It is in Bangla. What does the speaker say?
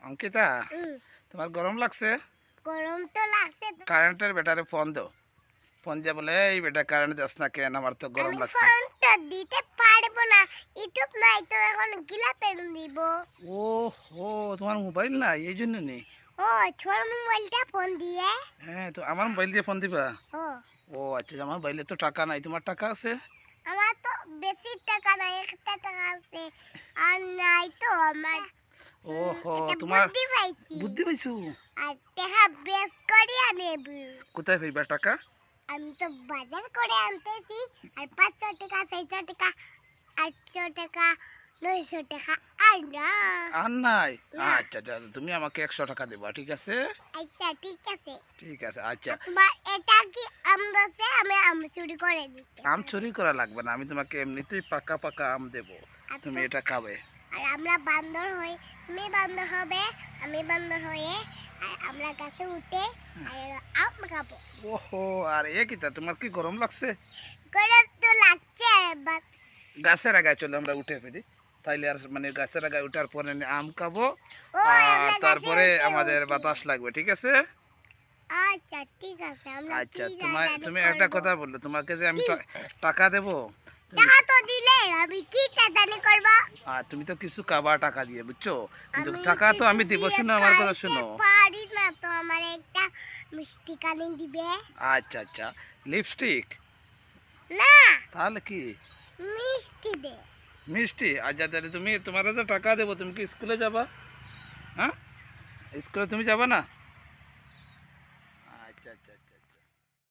অঙ্কিতা, তোমার গরম লাগছে? গরম তো লাগছে। কারেন্টের ব্যাটারে ফোন দাও। ফোন দিয়ে বলে, এই বেটা কারেন্ট যাস না কেন, আমার তো গরম আমি লাগছে। ফোনটা দিতে পারবো না, ইউটিউব নাই তো এখন গিলা পেন দিব। ও ও, তোমার মোবাইল নাই এই জন্য নেই। ও ছোট মোবাইলটা ফোন দিয়ে। হ্যাঁ, তো আমার মোবাইল দিয়ে ফোন দিবা? ও ও আচ্ছা, আমার মোবাইলে তো টাকা নাই, তোমার টাকা আছে? আমার তো বেশি টাকা নাই, 1 টাকা আছে। আর নাই তো আমার। ও হো, একটা তোমার বুদ্ধি পাইছি। বুদ্ধি পাইছো? আর টাকা বেশ করে আনেব। কোথায় পাইবা টাকা? আমি তো বাজার করে আনতেছি। আর 500 টাকা, 600 টাকা, 800 টাকা, 900 টাকা আর না। আর নাই? না। আচ্ছা আচ্ছা, তুমি আমাকে 100 টাকা দেবা, ঠিক আছে? আচ্ছা ঠিক আছে। ঠিক আছে, আচ্ছা। আর তোমার এটা কি আম গাছে আমি আম চুরি করে দিতে? আম চুরি করা লাগবে না, আমি তোমাকে এমনিতেই পাকা পাকা আম দেবো, তুমি এটা খাবে। আর আমরা বান্দর হই, তুমি বান্দর হবে, আমি বান্দর হয়ে আর আমরা গাছে উঠে আর আম খাবো। ওহো, আর এ কিতা, তোমার কি গরম লাগছে? গরম তো লাগছে বাট গাছের আগায় চলো আমরা উঠে ফেলি, তাইলে আর মানে গাছের আগায় উঠার পরে আম খাবো, ওই আর আমরা গাছে তারপরে উঠে আমাদের উঠি। বাতাস লাগবে, ঠিক আছে? আচ্ছা ঠিক আছে, আমরা আচ্ছা, কি তুমি একটা কথা বললো, তোমাকে যে আমি টাকা দেবো, টাকা তো দিলে আমি কি টাকানি করব? আর তুমি তো কিছু খাবার টাকা দিয়ে, বুঝছো? কিন্তু আমি টাকা তো আমি দিব, দিয়ে শুনো আমার কথা খাইতে শুনো। পারি না তো, আমার একটা মিষ্টি কানি দিবে? আচ্ছা আচ্ছা, লিপস্টিক? না, তাহলে কি? মিষ্টি দে। মিষ্টি? আচ্ছা, তাহলে তুমি, তোমার যে টাকা দেবো, তুমি কি স্কুলে যাবা? হ্যাঁ, স্কুলে তুমি যাবা না?